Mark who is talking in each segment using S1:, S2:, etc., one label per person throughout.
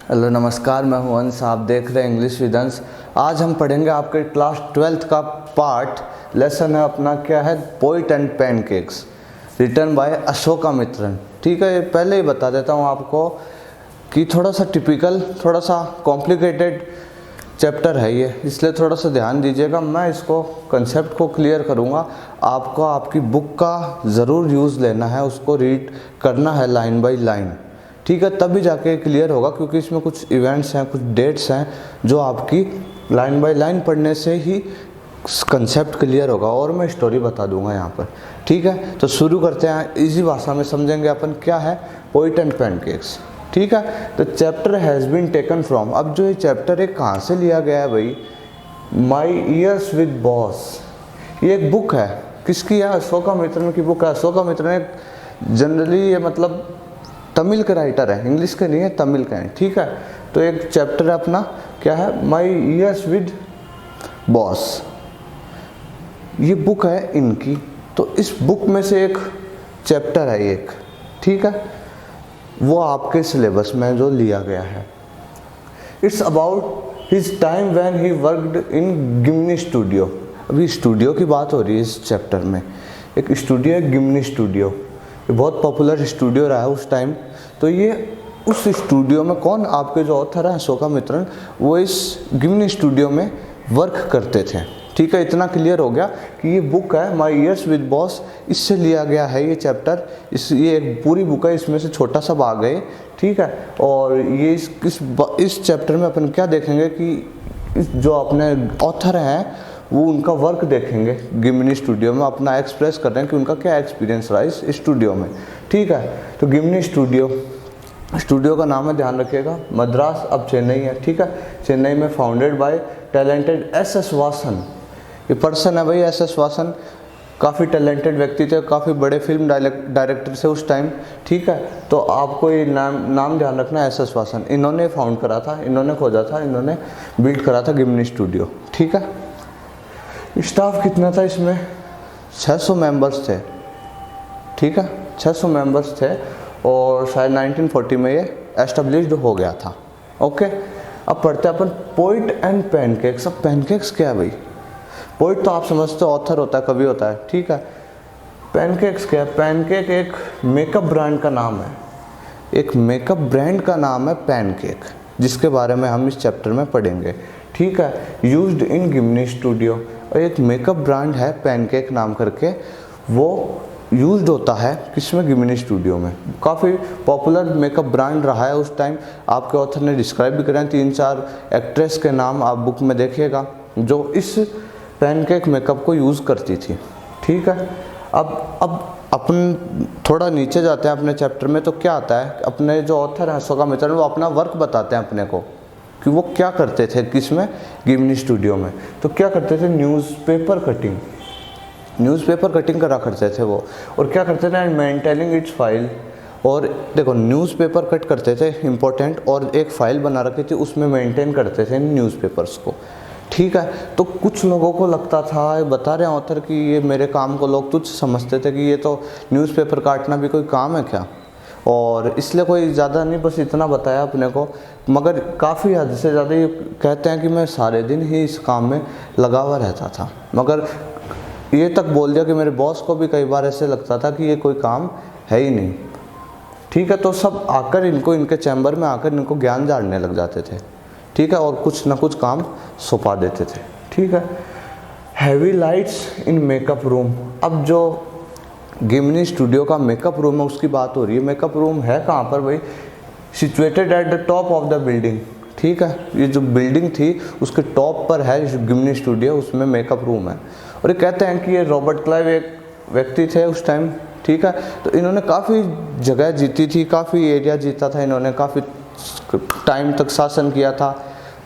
S1: Hello नमस्कार, मैं हूं अंश। आप देख रहे हैं इंग्लिश विद अंश। आज हम पढ़ेंगे आपके क्लास 12th का पार्ट। लेसन है अपना क्या है, poet and pancakes, written by Ashokamitran. ठीक है, पहले ही बता देता हूं आपको कि थोड़ा सा टिपिकल, थोड़ा सा कॉम्प्लिकेटेड चैप्टर है ये, इसलिए थोड़ा सा ध्यान दीजिएगा। मैं इसको कंसेप्ट को क्लियर करूँगा। आपको आपकी बुक का ज़रूर यूज़ लेना है, उसको रीड करना है लाइन बाय लाइन। ठीक है, तभी जाके क्लियर होगा, क्योंकि इसमें कुछ इवेंट्स हैं, कुछ डेट्स हैं जो आपकी लाइन बाय लाइन पढ़ने से ही कंसेप्ट क्लियर होगा। और मैं स्टोरी बता दूंगा यहाँ पर। ठीक है, तो शुरू करते हैं। इजी भाषा में समझेंगे अपन क्या है पोइट एंड पैनकेक्स। ठीक है, तो chapter has been taken from. अब जो ये चैप्टर है कहाँ से लिया गया है भाई, माई ईयर्स विद बॉस। ये एक बुक है, किसकी है? अशोकामित्रन की बुक है। अशोकामित्रन जनरली ये मतलब तमिल के राइटर है, इंग्लिश के नहीं है, तमिल के हैं। ठीक है, तो एक चैप्टर है अपना क्या है, माई ईयर्स विद बॉस। ये बुक है इनकी। तो इस बुक में से एक चैप्टर है एक, ठीक है, वो आपके सिलेबस में जो लिया गया है। It's about his time when he worked in Gemini studio. अभी स्टूडियो की बात हो रही है इस चैप्टर में। एक स्टूडियो है गिम्नी स्टूडियो, ये बहुत पॉपुलर स्टूडियो रहा है उस टाइम। तो ये उस स्टूडियो में कौन, आपके जो ऑथर हैं अशोकामित्रन, वो इस गिम्नी स्टूडियो में वर्क करते थे। ठीक है, इतना क्लियर हो गया कि ये बुक है माई ईयर्स विद बॉस, इससे लिया गया है ये चैप्टर। ये एक पूरी बुक है, इसमें से छोटा सा भाग है। ठीक है, और ये इस चैप्टर में अपन क्या देखेंगे कि जो अपने ऑथर हैं वो उनका वर्क देखेंगे गिम्नी स्टूडियो में, अपना एक्सप्रेस कर रहे हैं कि उनका क्या एक्सपीरियंस रहा इस स्टूडियो में। ठीक है, तो गिम्नी स्टूडियो का नाम है, ध्यान रखिएगा, मद्रास, अब चेन्नई है। ठीक है, चेन्नई में founded by talented S S. Vasan. ये पर्सन है भाई एस.एस. वासन, काफ़ी टैलेंटेड व्यक्ति थे, काफ़ी बड़े फिल्म डायरेक्टर थे उस टाइम। ठीक है, तो आपको ये नाम ध्यान रखना है, एस.एस. वासन। इन्होंने फाउंड करा था, इन्होंने खोजा था, इन्होंने बिल्ड करा था गिम्नी स्टूडियो। ठीक है, स्टाफ कितना था इसमें? 600 मेंबर्स थे। ठीक है, 600 मेंबर्स थे और शायद 1940 में ये एस्टेब्लिश्ड हो गया था। ओके, अब पढ़ते हैं अपन पोइट एंड पैनकेक्स। अब पैनकेक्स क्या है भाई? पोइट तो आप समझते हो ऑथर होता है, कवि होता है। ठीक है, पैनकेक्स क्या है? पैनकेक एक मेकअप ब्रांड का नाम है। एक मेकअप ब्रांड का नाम है पैनकेक, जिसके बारे में हम इस चैप्टर में पढ़ेंगे। ठीक है, यूज्ड इन गिम्नी स्टूडियो। और एक मेकअप ब्रांड है पैनकेक नाम करके, वो यूज्ड होता है किसमें? गिम्नी स्टूडियो में। काफ़ी पॉपुलर मेकअप ब्रांड रहा है उस टाइम। आपके ऑथर ने डिस्क्राइब भी करें, 3-4 एक्ट्रेस के नाम आप बुक में देखिएगा जो इस पैनकेक मेकअप को यूज़ करती थी। ठीक है, अब अपन थोड़ा नीचे जाते हैं अपने चैप्टर में। तो क्या आता है, अपने जो ऑथर हैं अशोकामित्रन, वो अपना वर्क बताते हैं अपने को कि वो क्या करते थे किसमें? गिम्नी स्टूडियो में। तो क्या करते थे? न्यूज़पेपर कटिंग करा करते थे वो। और क्या करते थे? Maintaining it's file. और देखो, न्यूज़पेपर कट करते थे इंपॉर्टेंट, और एक फाइल बना रखी थी, उसमें मेंटेन करते थे न्यूज़पेपर्स को। ठीक है, तो कुछ लोगों को लगता था, बता रहे हैं ऑथर, कि ये मेरे काम को लोग तुच्छ समझते थे कि ये तो न्यूज़पेपर काटना भी कोई काम है क्या, और इसलिए कोई ज़्यादा नहीं, बस इतना बताया अपने को। मगर काफ़ी हद से ज़्यादा ये कहते हैं कि मैं सारे दिन ही इस काम में लगा हुआ रहता था। मगर ये तक बोल दिया कि मेरे बॉस को भी कई बार ऐसे लगता था कि ये कोई काम है ही नहीं। ठीक है, तो सब आकर इनके चैम्बर में आकर इनको ज्ञान झाड़ने लग जाते थे। ठीक है, और कुछ ना कुछ काम सौंपा देते थे। ठीक है, heavy lights in makeup room. अब जो गिम्नी स्टूडियो का मेकअप रूम है उसकी बात हो रही है। मेकअप रूम है कहाँ पर भाई? Situated at the top of the building. ठीक है, ये जो बिल्डिंग थी उसके टॉप पर है गिम्नी स्टूडियो, उसमें मेकअप रूम है। और ये कहते हैं कि ये रॉबर्ट क्लाइव एक व्यक्ति थे उस टाइम। ठीक है, तो इन्होंने काफ़ी जगह जीती थी, काफ़ी एरिया जीता था इन्होंने, काफ़ी टाइम तक शासन किया था।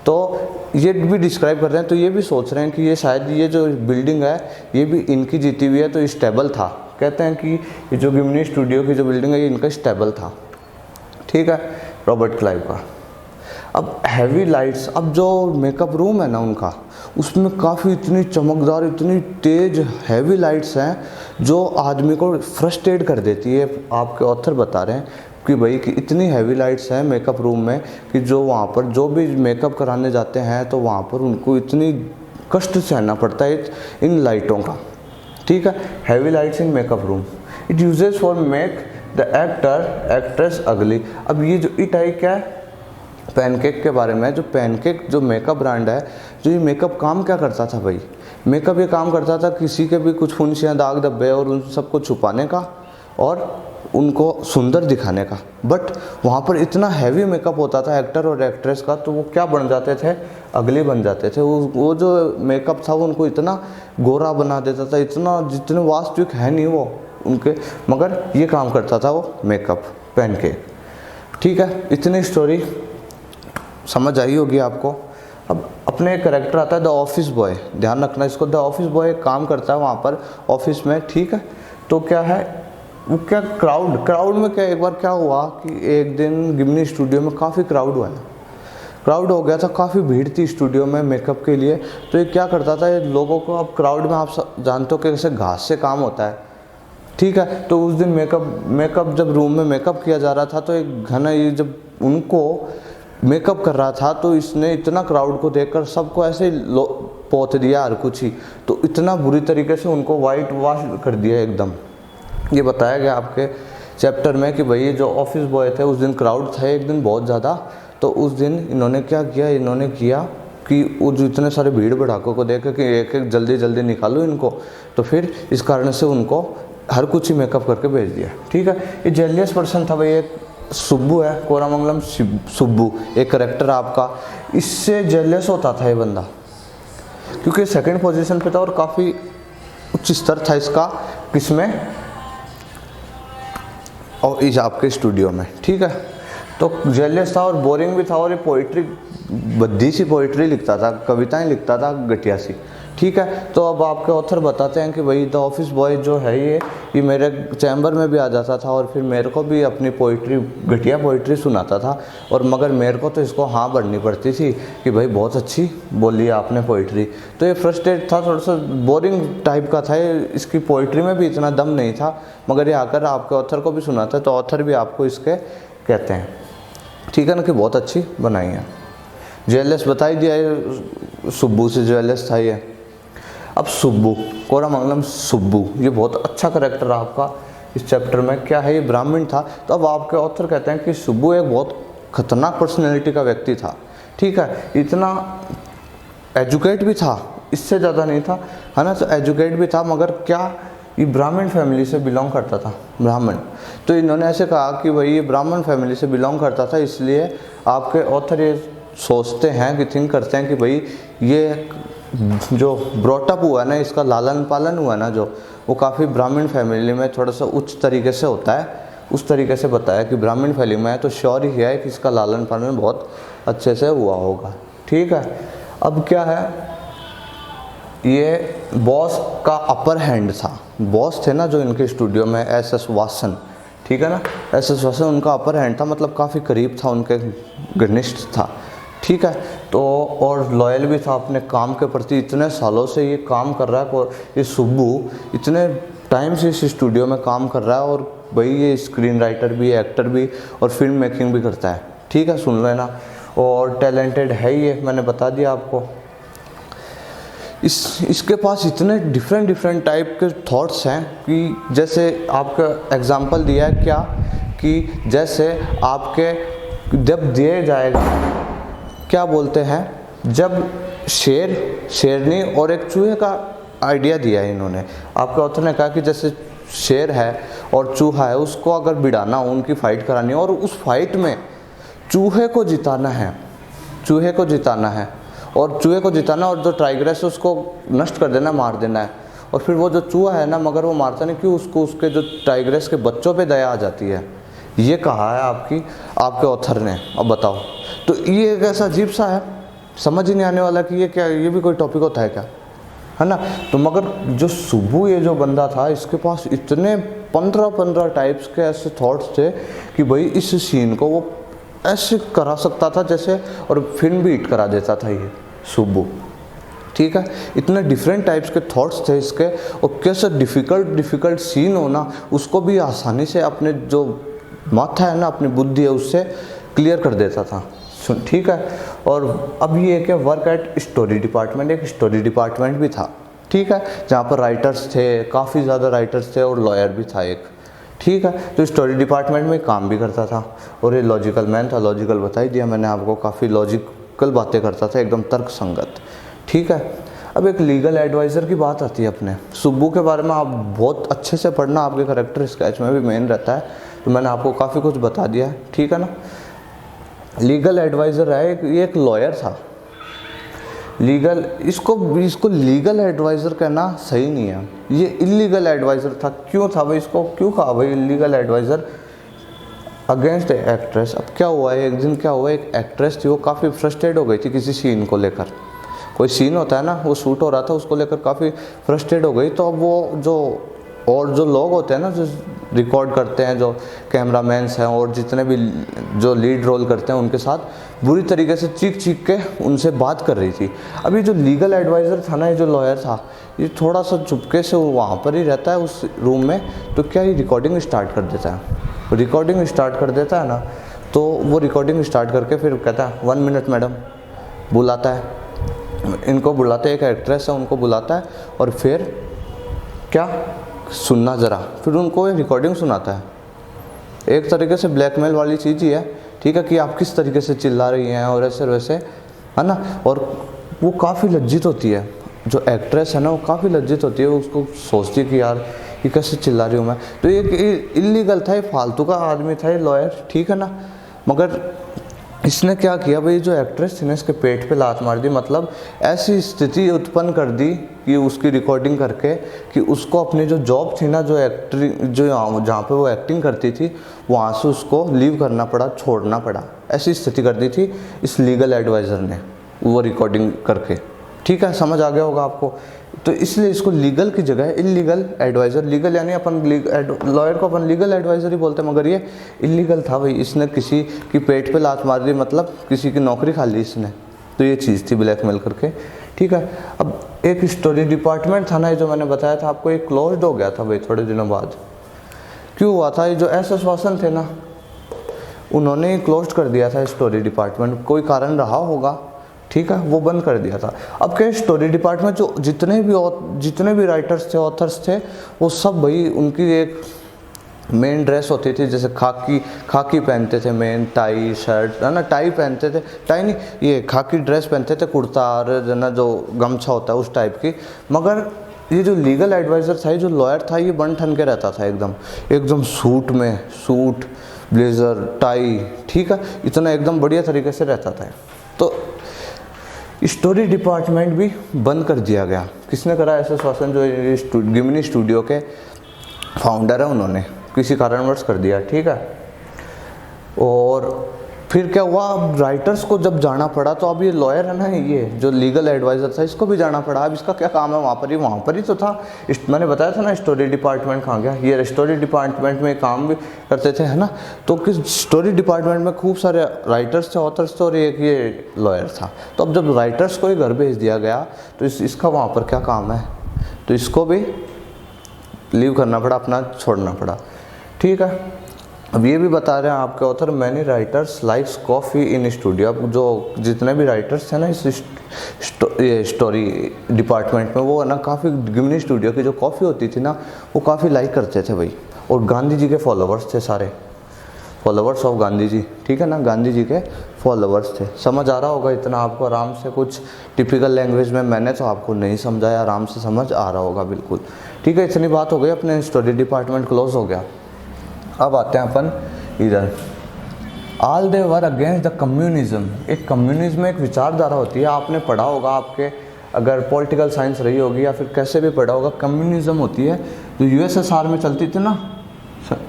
S1: तो ये भी डिस्क्राइब कर रहे हैं, तो ये भी सोच रहे हैं कि ये शायद ये जो बिल्डिंग है ये भी इनकी जीती हुई है, तो स्टेबल था। कहते हैं कि ये जो गिम्नी स्टूडियो की जो बिल्डिंग है ये इनका स्टेबल था। ठीक है, रॉबर्ट क्लाइव का। अब हैवी लाइट्स, अब जो मेकअप रूम है ना उनका, उसमें काफ़ी इतनी चमकदार, इतनी तेज हैवी लाइट्स हैं जो आदमी को फ्रस्ट्रेट कर देती है। आपके ऑथर बता रहे हैं कि भाई कि इतनी हैवी लाइट्स हैं मेकअप रूम में कि जो वहाँ पर जो भी मेकअप कराने जाते हैं तो वहाँ पर उनको इतनी कष्ट सहना पड़ता है इन लाइटों का। ठीक है, heavy lights in makeup room, it uses for make the actor actress अगली। अब ये जो इट आई क्या है, पैनकेक के बारे में। जो पैनकेक जो मेकअप ब्रांड है, जो ये मेकअप काम क्या करता था भाई, मेकअप ये काम करता था किसी के भी कुछ फुंसियाँ दाग धब्बे और उन सबको छुपाने का और उनको सुंदर दिखाने का। बट वहाँ पर इतना हैवी मेकअप होता था एक्टर और एक्ट्रेस का, तो वो क्या बन जाते थे, अगली बन जाते थे। वो जो मेकअप था वो उनको इतना गोरा बना देता था, इतना जितने वास्तविक है नहीं वो उनके, मगर ये काम करता था वो मेकअप पैनकेक। ठीक है, इतनी स्टोरी समझ आई होगी आपको। अब अपने कैरेक्टर आता है द ऑफिस बॉय, ध्यान रखना इसको। द ऑफिस बॉय काम करता है वहाँ पर ऑफिस में। ठीक है, तो क्या है वो क्या क्राउड में क्या एक बार क्या हुआ कि एक दिन गिमनी स्टूडियो में काफ़ी क्राउड हुआ है, क्राउड हो गया था, काफ़ी भीड़ थी स्टूडियो में मेकअप के लिए। तो ये क्या करता था, ये लोगों को, अब क्राउड में आप जानते हो कि कैसे घास से काम होता है। ठीक है, तो उस दिन मेकअप जब रूम में मेकअप किया जा रहा था तो एक घना, ये जब उनको मेकअप कर रहा था तो इसने इतना क्राउड को देखकर सबको ऐसे पोत दिया हर कुछ ही, तो इतना बुरी तरीके से उनको वाइट वॉश कर दिया एकदम। ये बताया गया आपके चैप्टर में कि भाई जो ऑफिस बॉय थे उस दिन क्राउड था एक दिन बहुत ज़्यादा, तो उस दिन इन्होंने क्या किया, इन्होंने किया कि वो जो इतने सारे भीड़ भड़ाकों को देख कि एक एक जल्दी जल्दी निकालो इनको, तो फिर इस कारण से उनको हर कुछ ही मेकअप करके भेज दिया। ठीक है, ये जेलियस पर्सन था भाई, एक सुब्बू है, कोरामंगलम सुब्बू, एक करेक्टर आपका, इससे जेलियस होता था ये बंदा क्योंकि सेकंड पोजीशन पे था और काफ़ी उच्च स्तर था इसका, किसमें, और इस आपके स्टूडियो में। ठीक है, तो जेलियस था और बोरिंग भी था और ये पोइट्री, बद्दी सी पोइट्री लिखता था, कविताएं लिखता था घटिया सी। ठीक है, तो अब आपके ऑथर बताते हैं कि भाई द ऑफिस बॉय जो है ये मेरे चैम्बर में भी आ जाता था और फिर मेरे को भी अपनी पोइट्री, घटिया पोइट्री सुनाता था, और मगर मेरे को तो इसको हाँ भरनी पड़ती थी कि भाई बहुत अच्छी बोली आपने पोइट्री। तो ये फ्रस्ट्रेट था, थोड़ा सा बोरिंग टाइप का था, इसकी पोइट्री में भी इतना दम नहीं था, मगर ये आकर आपके ऑथर को भी सुनाता है, तो ऑथर भी आपको इसके कहते हैं। ठीक है ना, कि बहुत अच्छी बनाई है। जेलस बताई दिया है, सुब्बू से जेलस था ये। अब सुब्बू, कोरामंगलम सुब्बू, ये बहुत अच्छा करेक्टर आपका इस चैप्टर में। क्या है, ये ब्राह्मण था। तो अब आपके ऑथर कहते हैं कि सुब्बू एक बहुत खतरनाक पर्सनैलिटी का व्यक्ति था। ठीक है, इतना एजुकेट भी था, इससे ज़्यादा नहीं था, है ना, तो एजुकेट भी था, मगर क्या ये ब्राह्मण फैमिली से बिलोंग करता था, ब्राह्मण। तो इन्होंने ऐसे कहा कि भाई ये ब्राह्मण फैमिली से बिलोंग करता था, इसलिए आपके ऑथर ये सोचते हैं कि थिंक करते हैं कि भाई ये जो ब्रॉटअप हुआ ना, इसका लालन पालन हुआ ना जो, वो काफ़ी ब्राह्मण फैमिली में थोड़ा सा उच्च तरीके से होता है, उस तरीके से बताया कि ब्राह्मण फैमिली में है, तो श्योर ही है कि इसका लालन पालन बहुत अच्छे से हुआ होगा। ठीक है, अब क्या है, ये बॉस का अपर हैंड था, बॉस थे ना जो इनके स्टूडियो में, एस वासन। ठीक है ना, एस वासन उनका अपर हैंड था, मतलब काफ़ी करीब था, उनके घनिष्ठ था। ठीक है, तो और लॉयल भी था अपने काम के प्रति। इतने सालों से ये काम कर रहा है, और ये सुब्बू इतने टाइम से इस स्टूडियो में काम कर रहा है, और भाई ये स्क्रीन राइटर भी, एक्टर भी और फिल्म मेकिंग भी करता है। ठीक है, सुन लेना, और टैलेंटेड है ये, मैंने बता दिया आपको। इसके पास इतने डिफरेंट टाइप के थॉट्स हैं कि जैसे आपका एग्जांपल दिया है क्या, कि जैसे आपके जब दिए जाएगा, क्या बोलते हैं, जब शेरनी और एक चूहे का आइडिया दिया है इन्होंने। आपके ऑथर ने कहा कि जैसे शेर है और चूहा है, उसको अगर भिड़ाना हो, उनकी फाइट करानी है, और उस फाइट में चूहे को जिताना है, चूहे को जिताना है, और चूहे को जिताना, और जो टाइग्रेस है उसको नष्ट कर देना, मार देना है। और फिर वो जो चूहा है ना, मगर वो मारता नहीं, क्यों, उसको उसके जो टाइग्रेस के बच्चों पे दया आ जाती है। ये कहा है आपके ऑथर ने। अब बताओ, तो ये एक ऐसा अजीब सा है, समझ ही नहीं आने वाला कि ये क्या, ये भी कोई टॉपिक होता है क्या, है ना। तो मगर जो सुब्बू ये जो बंदा था, इसके पास इतने 15 टाइप्स के ऐसे थॉट्स थे कि भाई इस सीन को वो ऐसे करा सकता था जैसे, और फिल्म भी हिट करा देता था ये सुब्बू। ठीक है, इतने डिफरेंट टाइप्स के थॉट्स थे इसके, और कैसे डिफ़िकल्ट सीन होना, उसको भी आसानी से अपने जो माथा है ना, अपनी बुद्धि है, उससे क्लियर कर देता था। ठीक है। और अब ये क्या, वर्क एट स्टोरी डिपार्टमेंट, एक स्टोरी डिपार्टमेंट भी था, ठीक है, जहाँ पर राइटर्स थे, काफ़ी ज़्यादा राइटर्स थे और लॉयर भी था एक, ठीक है। तो स्टोरी डिपार्टमेंट में काम भी करता था और ये लॉजिकल मैन था, लॉजिकल बता ही दिया मैंने आपको, काफ़ी लॉजिकल बातें करता था, एकदम तर्क संगत, ठीक है। अब एक लीगल एडवाइज़र की बात आती है अपने। सुब्बू के बारे में आप बहुत अच्छे से पढ़ना, आपके करेक्टर स्केच में भी मेन रहता है, तो मैंने आपको काफ़ी कुछ बता दिया है, ठीक है ना। लीगल एडवाइज़र है, ये एक लॉयर था। लीगल, इसको लीगल एडवाइज़र कहना सही नहीं है, ये इलीगल एडवाइज़र था। क्यों था भाई, इसको क्यों कहा भाई इलीगल एडवाइज़र अगेंस्ट एक्ट्रेस। अब क्या हुआ है, एक दिन क्या हुआ, एक एक्ट्रेस थी, वो काफ़ी फ्रस्ट्रेट हो गई थी किसी सीन को लेकर। कोई सीन होता है ना, वो शूट हो रहा था, उसको लेकर काफ़ी फ्रस्ट्रेट हो गई। तो अब वो जो लोग होते हैं ना, जो रिकॉर्ड करते हैं, जो कैमरामैन्स हैं और जितने भी जो लीड रोल करते हैं, उनके साथ बुरी तरीके से चीख के उनसे बात कर रही थी। अभी जो लीगल एडवाइज़र था ना, ये जो लॉयर था, ये थोड़ा सा चुपके से वहाँ पर ही रहता है उस रूम में। तो क्या ये रिकॉर्डिंग स्टार्ट कर देता है, रिकॉर्डिंग स्टार्ट कर देता है ना। तो वो रिकॉर्डिंग स्टार्ट करके फिर कहता है 1 मिनट मैडम, बुलाता है इनको, बुलाते हैं, एक एक्ट्रेस है उनको बुलाता है, और फिर क्या, सुनना ज़रा, फिर उनको ये रिकॉर्डिंग सुनाता है। एक तरीके से ब्लैकमेल वाली चीज़ ही है, ठीक है, कि आप किस तरीके से चिल्ला रही हैं और ऐसे वैसे, है ना। और वो काफ़ी लज्जित होती है, जो एक्ट्रेस है ना, वो काफ़ी लज्जित होती है, उसको सोचती है कि यार ये कैसे चिल्ला रही हूँ मैं। तो ये इलीगल था, ये फालतू का आदमी था ये लॉयर, ठीक है ना। मगर इसने क्या किया भाई, जो एक्ट्रेस थी ना, इसके पेट पे लात मार दी। मतलब ऐसी स्थिति उत्पन्न कर दी कि उसकी रिकॉर्डिंग करके, कि उसको अपनी जो जॉब थी ना, जो एक्टिंग, जो जहाँ पे वो एक्टिंग करती थी, वहाँ से उसको लीव करना पड़ा, छोड़ना पड़ा। ऐसी स्थिति कर दी थी इस लीगल एडवाइज़र ने, वो रिकॉर्डिंग करके, ठीक है, समझ आ गया होगा आपको। तो इसलिए इसको लीगल की जगह इलीगल एडवाइज़र, लीगल यानी अपन लॉयर को अपन लीगल एडवाइज़र ही बोलते हैं, मगर ये इलीगल था भाई। इसने किसी की पेट पे लात मार दी, मतलब किसी की नौकरी खा ली इसने। तो ये चीज़ थी ब्लैकमेल करके, ठीक है। अब एक स्टोरी डिपार्टमेंट था ना, ये जो मैंने बताया था आपको, ये क्लोज्ड हो गया था भाई थोड़े दिनों बाद। क्यों हुआ था, ये जो एस वासन थे ना, उन्होंने क्लोज कर दिया था स्टोरी डिपार्टमेंट, कोई कारण रहा होगा, ठीक है, वो बंद कर दिया था। अब क्या, स्टोरी डिपार्टमेंट जो जितने भी राइटर्स थे, ऑथर्स थे, वो सब भाई, उनकी एक मेन ड्रेस होती थी, जैसे खाकी पहनते थे, मेन टाई शर्ट, है ना, टाई पहनते थे, टाई नहीं, ये खाकी ड्रेस पहनते थे, कुर्ता और ना जो गमछा होता है उस टाइप की। मगर ये जो लीगल एडवाइज़र था, ये जो लॉयर था, ये बन ठन के रहता था एकदम सूट में, सूट ब्लेज़र टाई, ठीक है, इतना एकदम बढ़िया तरीके से रहता था। तो स्टोरी डिपार्टमेंट भी बंद कर दिया गया। किसने करा ऐसा शासन, जो गिमनी स्टूडियो के फाउंडर है, उन्होंने किसी कारणवश कर दिया, ठीक है। और फिर क्या हुआ, अब राइटर्स को जब जाना पड़ा, तो अब ये लॉयर है ना, ये जो लीगल एडवाइज़र था, इसको भी जाना पड़ा। अब इसका क्या काम है, वहाँ पर ही तो था। मैंने बताया था ना, स्टोरी डिपार्टमेंट कहाँ गया, ये स्टोरी डिपार्टमेंट में काम भी करते थे, है ना। तो किस स्टोरी डिपार्टमेंट में खूब सारे राइटर्स थे, ऑथर्स थे, और एक ये लॉयर था। तो अब जब राइटर्स को ही घर भेज दिया गया, तो इसका वहाँ पर क्या काम है, तो इसको भी लीव करना पड़ा, अपना छोड़ना पड़ा, ठीक है। अब ये भी बता रहे हैं आपके author, many writers likes coffee in studio. अब जो जितने भी राइटर्स हैं ना इस स्टोरी डिपार्टमेंट में, वो है ना, काफ़ी गिमनी स्टूडियो की जो कॉफ़ी होती थी ना, वो काफ़ी लाइक करते थे भाई। और गांधी जी के फॉलोवर्स थे, सारे फॉलोवर्स ऑफ गांधी जी, ठीक है ना, गांधी जी के फॉलोवर्स थे। समझ आ रहा होगा इतना आपको आराम से, कुछ टिपिकल लैंग्वेज में मैंने तो आपको नहीं समझाया, आराम से समझ आ रहा होगा बिल्कुल, ठीक है। इतनी बात हो गई, अपने स्टोरी डिपार्टमेंट क्लोज हो गया। अब आते हैं अपन इधर, all they were against the communism. एक कम्युनिज्म एक विचारधारा होती है, आपने पढ़ा होगा, आपके अगर पॉलिटिकल साइंस रही होगी या फिर कैसे भी पढ़ा होगा, कम्युनिज्म होती है जो यूएसएसआर में चलती थी ना,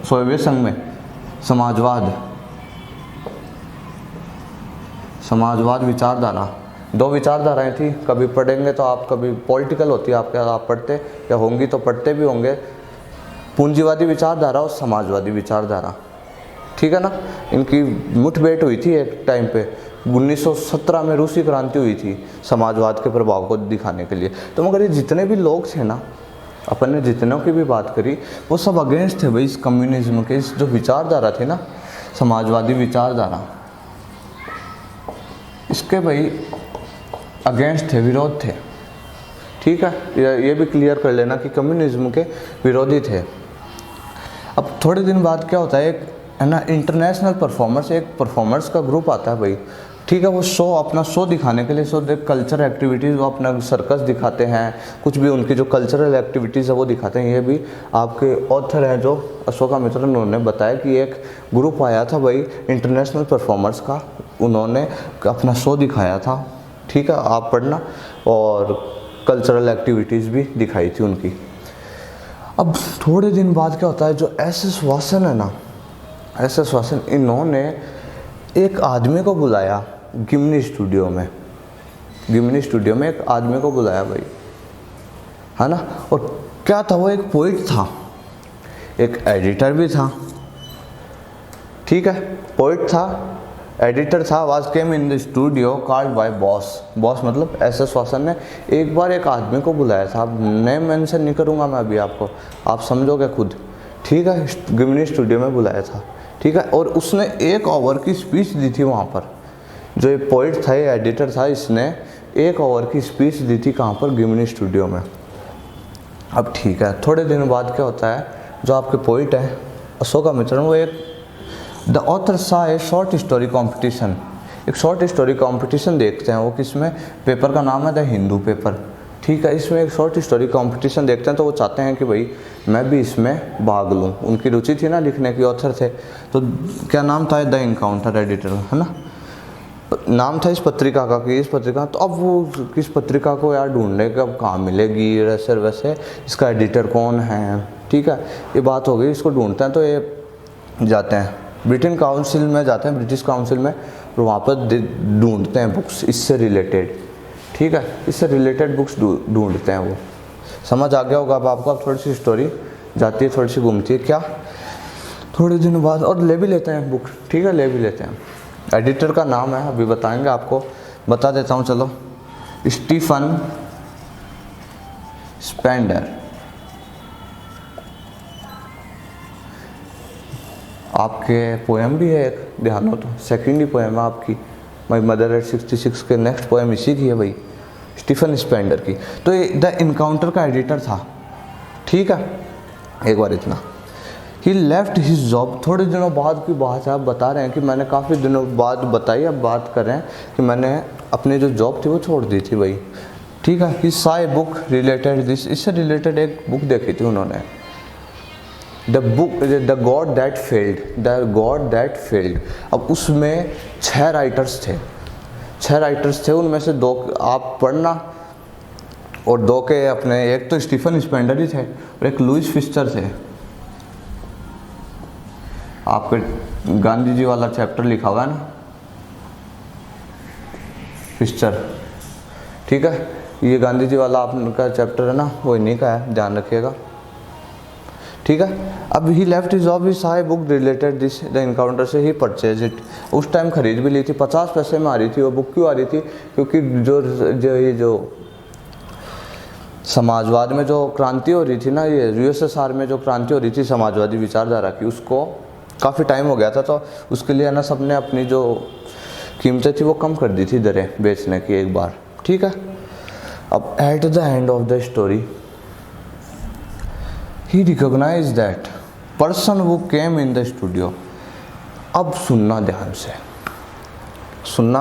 S1: सोवियत संघ में, समाजवाद विचारधारा। दो विचारधाराएं थी, कभी पढ़ेंगे तो आप, कभी पॉलिटिकल होती है आपके, आप पढ़ते या होंगी तो पढ़ते भी होंगे, पूंजीवादी विचारधारा और समाजवादी विचारधारा, ठीक है ना। इनकी मुठभेड़ हुई थी एक टाइम पे, 1917 में रूसी क्रांति हुई थी समाजवाद के प्रभाव को दिखाने के लिए। तो मगर ये जितने भी लोग थे ना, अपन ने जितनों की भी बात करी वो सब अगेंस्ट थे भाई इस कम्युनिज्म के, इस जो विचारधारा थी ना, समाजवादी विचारधारा, इसके भाई अगेंस्ट थे, विरोध थे। ठीक है, ये भी क्लियर कर लेना कि कम्युनिज्म के विरोधी थे। अब थोड़े दिन बाद क्या होता है, एक है ना इंटरनेशनल परफॉर्मर्स, एक परफॉर्मर्स का ग्रुप आता है भाई। ठीक है, वो अपना शो दिखाने के लिए, कल्चर एक्टिविटीज़, वो अपना सर्कस दिखाते हैं, कुछ भी उनकी जो कल्चरल एक्टिविटीज़ है वो दिखाते हैं। ये भी आपके ऑथर हैं जो अशोका मित्र, उन्होंने बताया कि एक ग्रुप आया था भाई इंटरनेशनल परफॉर्मर्स का, उन्होंने अपना शो दिखाया था। ठीक है, आप पढ़ना, और कल्चरल एक्टिविटीज़ भी दिखाई थी उनकी। अब थोड़े दिन बाद क्या होता है, जो एस.एस. वासन है ना, एस.एस. वासन, इन्होंने एक आदमी को बुलाया गिमनी स्टूडियो में, गिमनी स्टूडियो में एक आदमी को बुलाया भाई, है ना। और क्या था, वो एक पोइट था, एक एडिटर भी था। ठीक है, पोइट था, एडिटर था। Was came in the studio called by boss, boss मतलब एस.एस. वासन ने एक बार एक आदमी को बुलाया था। अब नेम मेंशन नहीं करूँगा मैं अभी आपको, आप समझोगे खुद। ठीक है, गिमनी स्टूडियो में बुलाया था। ठीक है, और उसने 1 आवर की स्पीच दी थी वहाँ पर। जो ये पोइट था, ये एडिटर था, इसने 1 आवर की स्पीच दी थी कहाँ पर, गिमनी स्टूडियो में। अब ठीक है, थोड़े दिन बाद क्या होता है, जो आपके पोइट है अशोका मित्र, वो एक द ऑथर सा ए शॉर्ट स्टोरी कॉम्पिटिशन, एक शॉर्ट स्टोरी कॉम्पिटिशन देखते हैं। वो किसमें, पेपर का नाम है द हिंदू पेपर। ठीक है, इसमें एक शॉर्ट स्टोरी कंपटीशन देखते हैं, तो वो चाहते हैं कि भाई मैं भी इसमें भाग लूँ। उनकी रुचि थी ना लिखने की, ऑथर थे। तो क्या नाम था, द इनकाउंटर एडिटर, है ना, नाम था इस पत्रिका का, कि इस पत्रिका। तो अब वो किस पत्रिका को यार ढूंढने का, अब कहाँ मिलेगी ऐसे वैसे, इसका एडिटर कौन है। ठीक है, ये बात हो गई, इसको ढूंढते हैं। तो ये जाते हैं ब्रिटेन काउंसिल में, जाते हैं ब्रिटिश काउंसिल में, और वहाँ पर ढूंढते हैं बुक्स इससे रिलेटेड। ठीक है, इससे रिलेटेड बुक्स ढूंढते हैं। वो समझ आ गया होगा अब आपको। अब थोड़ी सी स्टोरी जाती है, थोड़ी सी घूमती है क्या, थोड़े दिनों बाद, और ले भी लेते हैं बुक। ठीक है, ले भी लेते हैं। एडिटर का नाम है, अभी बताएंगे आपको, बता देता हूँ चलो, स्टीफन स्पेंडर। आपके पोएम भी है एक, ध्यान हो तो, सेकेंड ही पोएम है आपकी, माई मदर एट 66 के नेक्स्ट पोएम इसी की है भाई, स्टीफन स्पेंडर की। तो ये द इनकाउंटर का एडिटर था। ठीक है, एक बार इतना, ही लेफ्ट हिज जॉब। थोड़े दिनों बाद की बात है, आप बता रहे हैं कि मैंने काफ़ी दिनों बाद बताई, अब बात कर रहे हैं कि मैंने अपनी जो जॉब थी वो छोड़ दी थी भाई। ठीक है, ही सा ए बुक रिलेटेड दिस, इससे रिलेटेड एक बुक देखी थी उन्होंने, the book the God that failed, the God that failed. अब उसमें 6 राइटर्स थे, 6 राइटर्स थे, उनमें से 2 आप पढ़ना, और 2 के अपने, एक तो स्टीफन स्पेंडर ही थे और एक लुइस फिस्चर थे। आपके गांधी जी वाला चैप्टर लिखा हुआ है ना, फिस्चर। ठीक है, ये गांधी जी वाला आपका चैप्टर है ना, वो इन्हीं का है, ध्यान रखिएगा। ठीक है, अब ही लेफ्ट इज जॉब, ही सा a book related this the encounter, से ही परचेज इट। उस टाइम खरीद भी ली थी, 50 पैसे में आ रही थी वो बुक। क्यों आ रही थी, क्योंकि जो समाजवाद में जो क्रांति हो रही थी ना, ये यूएसएसआर में जो क्रांति हो रही थी समाजवादी विचारधारा की, उसको काफ़ी टाइम हो गया था, तो उसके लिए ना सबने अपनी जो कीमतें थी वो कम कर दी थी, दरें बेचने की एक बार। ठीक है, अब at the end of the story he recognized that person who came in the studio। अब सुनना, ध्यान से सुनना,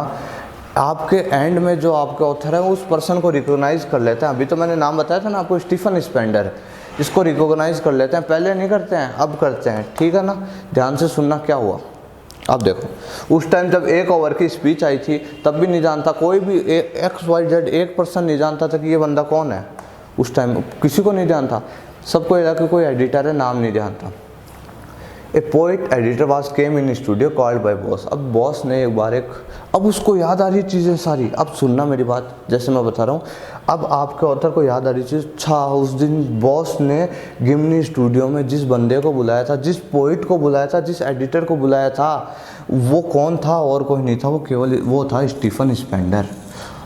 S1: आपके एंड में जो आपके ऑथर है उस पर्सन को रिकॉग्नाइज कर लेते हैं। अभी तो मैंने नाम बताया था ना आपको, स्टीफन स्पेंडर, इसको रिकॉग्नाइज कर लेते हैं, पहले नहीं करते हैं, अब करते हैं। ठीक है ना, ध्यान से सुनना क्या हुआ। अब देखो, उस टाइम जब 1 आवर की स्पीच आई थी, तब भी नहीं जानता कोई भी, XYZ एक पर्सन नहीं जानता था कि ये बंदा कौन है। उस टाइम किसी को नहीं जानता, सबको ये लगा कि कोई एडिटर है, नाम नहीं जानता। A poet editor was came in studio called by boss. अब बॉस ने एक बार अब उसको याद आ रही चीज़ें सारी। अब सुनना मेरी बात, जैसे मैं बता रहा हूँ, अब आपके ऑथर को याद आ रही चीज़। अच्छा, उस दिन बॉस ने गिमनी स्टूडियो में जिस बंदे को बुलाया था, जिस पोइट को बुलाया था, जिस एडिटर को बुलाया था, वो कौन था, और कोई नहीं था, वो केवल वो था स्टीफन स्पेंडर।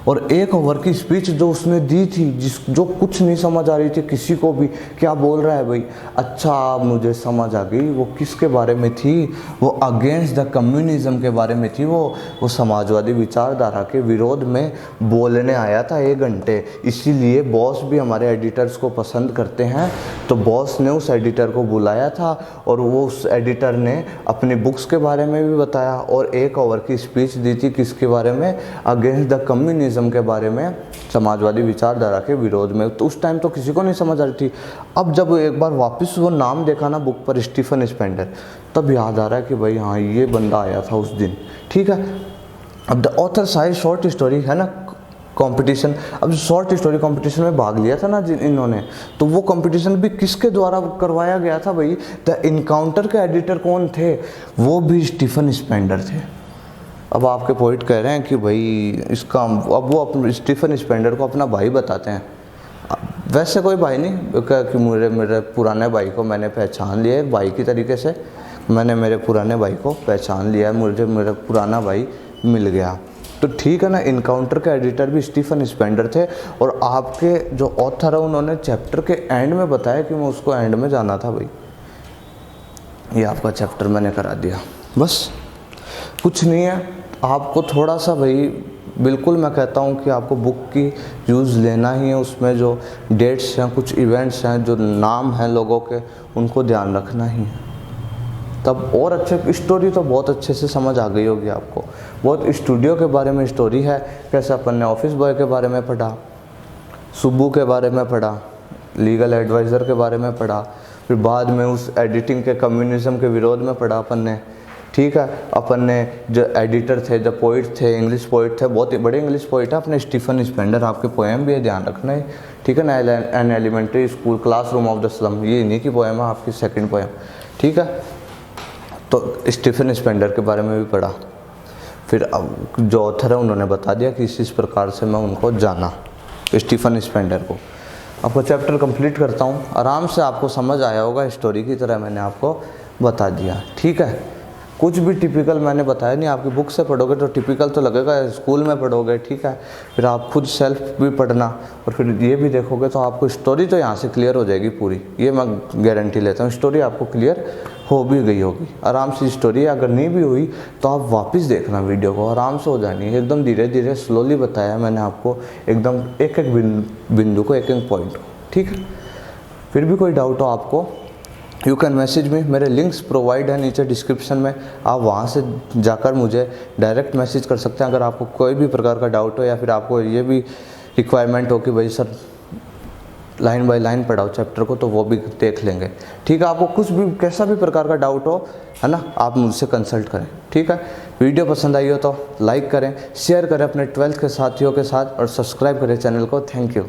S1: और 1 ओवर की स्पीच जो उसने दी थी, जो कुछ नहीं समझ आ रही थी किसी को भी, क्या बोल रहा है भाई। अच्छा मुझे समझ आ गई वो किसके बारे में थी, वो अगेंस्ट द कम्युनिज्म के बारे में थी। वो समाजवादी विचारधारा के विरोध में बोलने आया था 1 घंटे। इसीलिए बॉस भी हमारे एडिटर्स को पसंद करते हैं। तो बॉस ने उस एडिटर को बुलाया था और वो उस एडिटर ने अपनी बुक्स के बारे में भी बताया और 1 ओवर की स्पीच दी थी किसके बारे में, अगेंस्ट द कम्युनिज्म के बारे में, समाजवादी विचारधारा के विरोध में। तो उस टाइम तो किसी को नहीं समझ आ रही थी। अब जब एक बार वापस वो नाम देखा ना बुक पर, स्टीफन स्पेंडर, तब याद आ रहा है कि भाई हाँ ये बंदा आया था उस दिन। ठीक है, अब the author side short story है ना कंपटीशन। अब शॉर्ट स्टोरी कंपटीशन में भाग लिया था ना इन्होंने, तो वो कंपटीशन भी किसके द्वारा करवाया गया था भाई। द इनकाउंटर के एडिटर कौन थे, वो भी स्टीफन स्पेंडर थे। अब आपके पोइट कह रहे हैं कि भाई इसका, अब वो अपने स्टीफन स्पेंडर को अपना भाई बताते हैं। वैसे कोई भाई नहीं, कि मेरे पुराने भाई को मैंने पहचान लिया है भाई की तरीके से, मैंने मेरे पुराने भाई को पहचान लिया है, मुझे मेरा पुराना भाई मिल गया। तो ठीक है ना, इनकाउंटर के एडिटर भी स्टीफन स्पेंडर थे। और आपके जो ऑथर है उन्होंने चैप्टर के एंड में बताया कि मैं उसको एंड में जाना था भाई। ये आपका चैप्टर मैंने करा दिया, बस कुछ नहीं है। आपको थोड़ा सा भाई, बिल्कुल मैं कहता हूँ कि आपको बुक की यूज़ लेना ही है। उसमें जो डेट्स हैं, कुछ इवेंट्स हैं, जो नाम हैं लोगों के, उनको ध्यान रखना ही है। तब और अच्छे, स्टोरी तो बहुत अच्छे से समझ आ गई होगी आपको। बहुत स्टूडियो के बारे में स्टोरी है, कैसे अपन ने ऑफिस बॉय के बारे में पढ़ा, सुब्बू के बारे में पढ़ा, लीगल एडवाइज़र के बारे में पढ़ा, फिर बाद में उस एडिटिंग के कम्युनिज्म के विरोध में पढ़ा अपन ने। ठीक है, अपन ने जो एडिटर थे, जो पोइट थे, इंग्लिश पोइट थे, बहुत ही बड़े इंग्लिश पोइट है अपने स्टीफन स्पेंडर। आपके पोएम भी है, ध्यान रखना है। ठीक है ना, an elementary school classroom of the slum, ये इन्हीं की पोएम है, आपकी सेकंड पोएम। ठीक है, तो स्टीफन स्पेंडर के बारे में भी पढ़ा। फिर अब जो ऑथर है उन्होंने बता दिया कि इस प्रकार से मैं उनको जाना, स्टीफन स्पेंडर को। आपको चैप्टर कंप्लीट करता हूँ, आराम से आपको समझ आया होगा, स्टोरी की तरह मैंने आपको बता दिया। ठीक है, कुछ भी टिपिकल मैंने बताया नहीं। आपकी बुक से पढ़ोगे तो टिपिकल तो लगेगा, स्कूल में पढ़ोगे। ठीक है, फिर आप खुद सेल्फ भी पढ़ना और फिर ये भी देखोगे तो आपको स्टोरी तो यहाँ से क्लियर हो जाएगी पूरी, ये मैं गारंटी लेता हूँ। स्टोरी आपको क्लियर हो भी गई होगी आराम से। स्टोरी अगर नहीं भी हुई तो आप वापस देखना वीडियो को, आराम से हो जानी है। एकदम धीरे धीरे स्लोली बताया मैंने आपको, एकदम एक एक बिंदु को, एक एक पॉइंट को। ठीक है, फिर भी कोई डाउट हो आपको, यू कैन मैसेज में, मेरे लिंक्स प्रोवाइड है नीचे डिस्क्रिप्शन में, आप वहाँ से जाकर मुझे डायरेक्ट मैसेज कर सकते हैं। अगर आपको कोई भी प्रकार का डाउट हो या फिर आपको ये भी रिक्वायरमेंट हो कि भाई सर लाइन बाय लाइन पढ़ाओ चैप्टर को, तो वो भी देख लेंगे। ठीक है, आपको कुछ भी कैसा भी प्रकार का डाउट हो, है ना, आप मुझसे कंसल्ट करें। ठीक है, वीडियो पसंद आई हो तो लाइक करें, शेयर करें अपने 12th के साथियों के साथ और सब्सक्राइब करें चैनल को। Thank you.